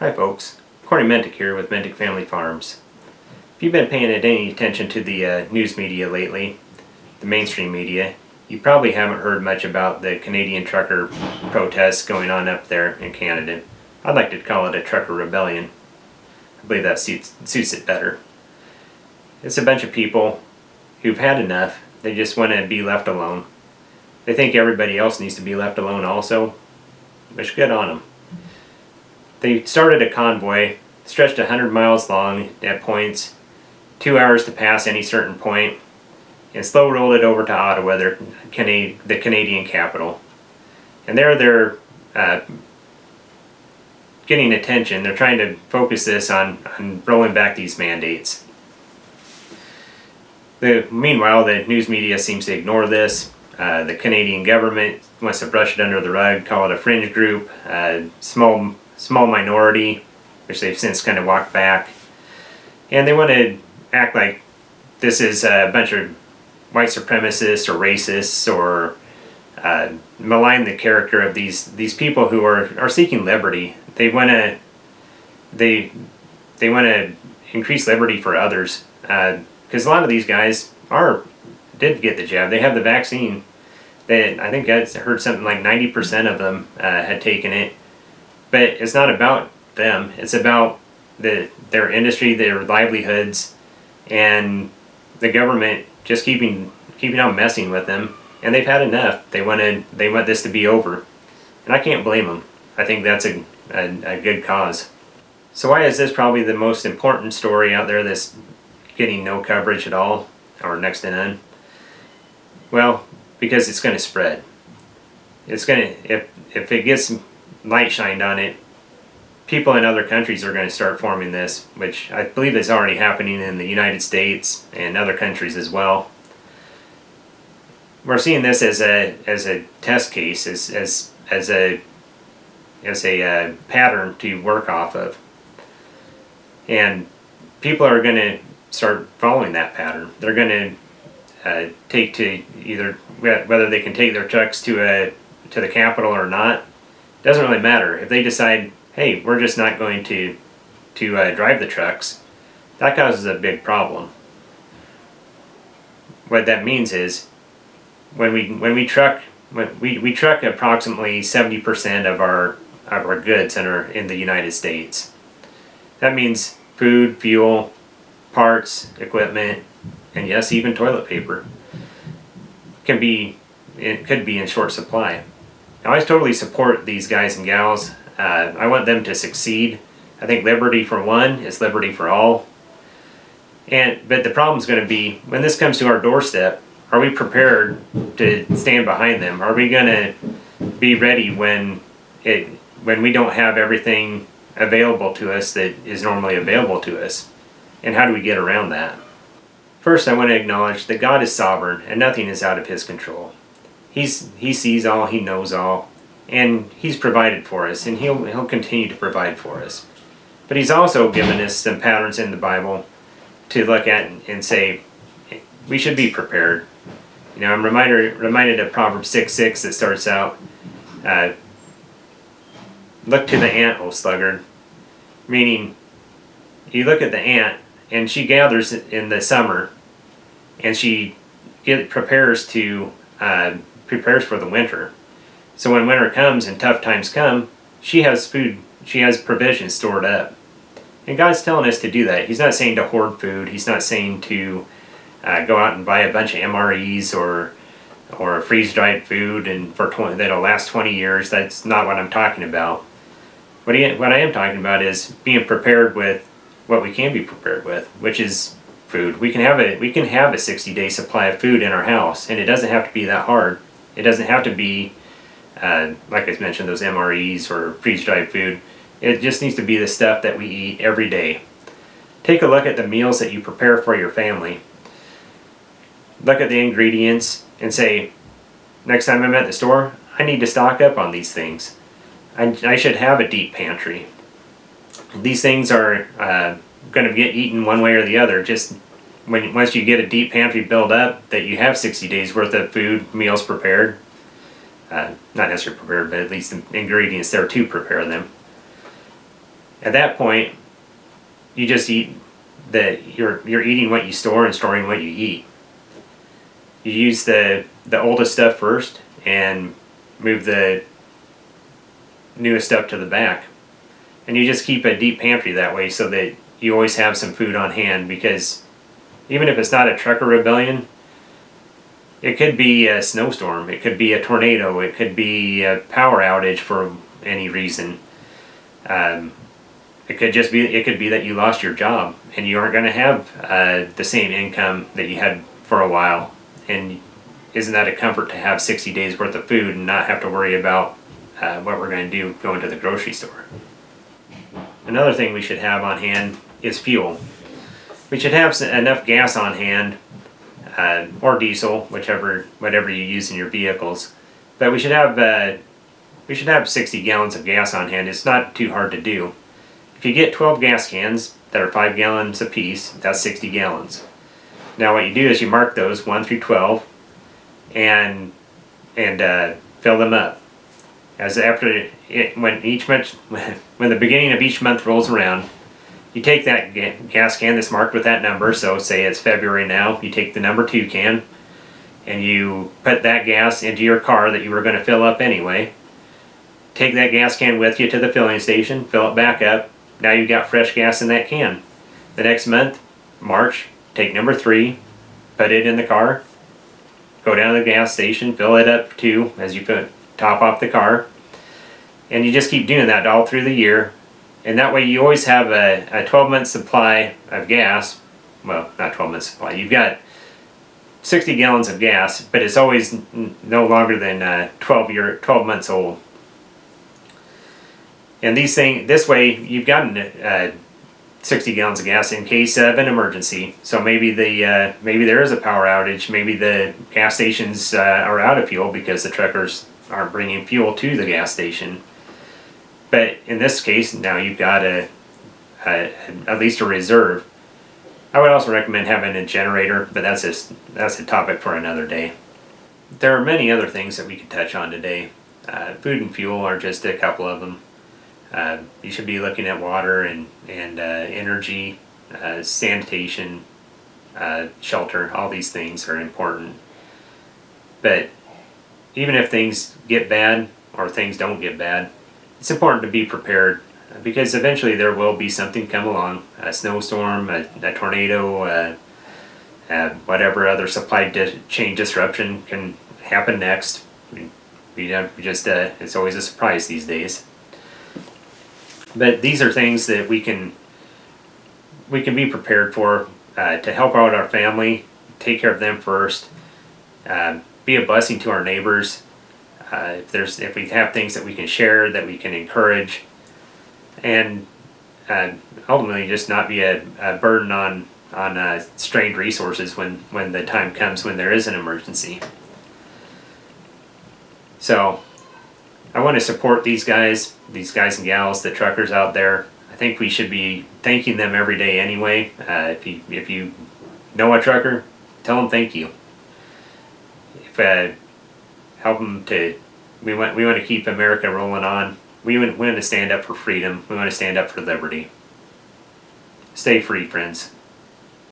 Hi folks, Corey Mentick here with Mentick Family Farms. If you've been paying any attention to the news media lately, the mainstream media, you probably haven't heard much about the Canadian trucker protests going on up there in Canada. I'd like to call it a trucker rebellion. I believe that suits it better. It's a bunch of people who've had enough. They just want to be left alone. They think everybody else needs to be left alone also, which good on them. They started a convoy, stretched 100 miles long at points, 2 hours to pass any certain point, and slow rolled it over to Ottawa, the Canadian capital. And there they're getting attention. They're trying to focus this on rolling back these mandates. Meanwhile, the news media seems to ignore this. The Canadian government wants to brush it under the rug, call it a fringe group, small minority, which they've since kind of walked back. And they want to act like this is a bunch of white supremacists or racists, or malign the character of these people who are seeking liberty. They want to increase liberty for others, because a lot of these guys did get the jab. They have the vaccine. I think I heard something like 90% of them had taken it. But it's not about them. It's about their industry, their livelihoods, and the government just keeping on messing with them. And they've had enough. They want this to be over, and I can't blame them. I think that's a good cause. So why is this probably the most important story out there that's getting no coverage at all, or next to none? Well, because it's going to spread. It's going to, if it gets light shined on it, people in other countries are going to start forming this, which I believe is already happening in the United States and other countries as well. We're seeing this as a test case, as a pattern to work off of, and people are going to start following that pattern. They're going to take to either whether they can take their trucks to the Capitol or not. Doesn't really matter. If they decide, hey, we're just not going to drive the trucks, that causes a big problem. What that means is when we truck approximately 70% of our goods in the United States. That means food, fuel, parts, equipment, and yes, even toilet paper could be in short supply. Now, I totally support these guys and gals. I want them to succeed. I think liberty for one is liberty for all. But the problem's going to be, when this comes to our doorstep, are we prepared to stand behind them? Are we going to be ready when we don't have everything available to us that is normally available to us? And how do we get around that? First, I want to acknowledge that God is sovereign and nothing is out of His control. He sees all, He knows all, and He's provided for us, and He'll continue to provide for us. But He's also given us some patterns in the Bible to look at and say, we should be prepared. You know, I'm reminded of Proverbs 6:6 that starts out, look to the ant, O sluggard. Meaning, you look at the ant, and she gathers in the summer, and she prepares for the winter. So when winter comes and tough times come, she has food, she has provisions stored up. And God's telling us to do that. He's not saying to hoard food. He's not saying to go out and buy a bunch of MREs or freeze-dried food that'll last 20 years. That's not what I'm talking about. What I am talking about is being prepared with what we can be prepared with, which is food. We can have a 60-day supply of food in our house, and it doesn't have to be that hard. It doesn't have to be, like I mentioned, those MREs or freeze-dried food. It just needs to be the stuff that we eat every day. Take a look at the meals that you prepare for your family. Look at the ingredients and say, next time I'm at the store, I need to stock up on these things. I should have a deep pantry. These things are going to get eaten one way or the other. Just once you get a deep pantry built up, that you have 60 days worth of food, meals prepared. Not necessarily prepared, but at least the ingredients there to prepare them. At that point, you just eat you're eating what you store and storing what you eat. You use the oldest stuff first and move the newest stuff to the back. And you just keep a deep pantry that way so that you always have some food on hand, because even if it's not a trucker rebellion, it could be a snowstorm, it could be a tornado, it could be a power outage for any reason. It could be that you lost your job and you aren't going to have the same income that you had for a while. And isn't that a comfort to have 60 days worth of food and not have to worry about what we're going to do going to the grocery store? Another thing we should have on hand is fuel. We should have enough gas on hand, or diesel, whatever you use in your vehicles. But we should have 60 gallons of gas on hand. It's not too hard to do. If you get 12 gas cans that are 5 gallons apiece, that's 60 gallons. Now what you do is you mark those 1 through 12 and fill them up. As after it, when the beginning of each month rolls around, you take that gas can that's marked with that number. So say it's February now, you take the number 2 can and you put that gas into your car that you were going to fill up anyway. Take that gas can with you to the filling station, fill it back up. Now you've got fresh gas in that can. The next month, March, take number 3, put it in the car, go down to the gas station, fill it up too as you top off the car, and you just keep doing that all through the year. And that way you always have a 12-month supply of gas. Well, not 12-month supply. You've got 60 gallons of gas, but it's always no longer than 12 months old. And this way you've gotten 60 gallons of gas in case of an emergency. So maybe maybe there is a power outage. Maybe the gas stations are out of fuel because the truckers aren't bringing fuel to the gas station. But in this case, now you've got at least a reserve. I would also recommend having a generator, but that's a topic for another day. There are many other things that we could touch on today. Food and fuel are just a couple of them. You should be looking at water and energy, sanitation, shelter. All these things are important. But even if things get bad or things don't get bad, it's important to be prepared, because eventually there will be something come along, a snowstorm, a tornado, whatever other supply chain disruption can happen next. It's always a surprise these days. But these are things that we can be prepared for, to help out our family, take care of them first, be a blessing to our neighbors. If we have things that we can share, that we can encourage, and ultimately just not be a burden on strained resources when the time comes when there is an emergency. So I want to support these guys and gals, the truckers out there. I think we should be thanking them every day anyway. If you know a trucker, tell them thank you. Help them to. We want to keep America rolling on. We want to stand up for freedom. We want to stand up for liberty. Stay free, friends.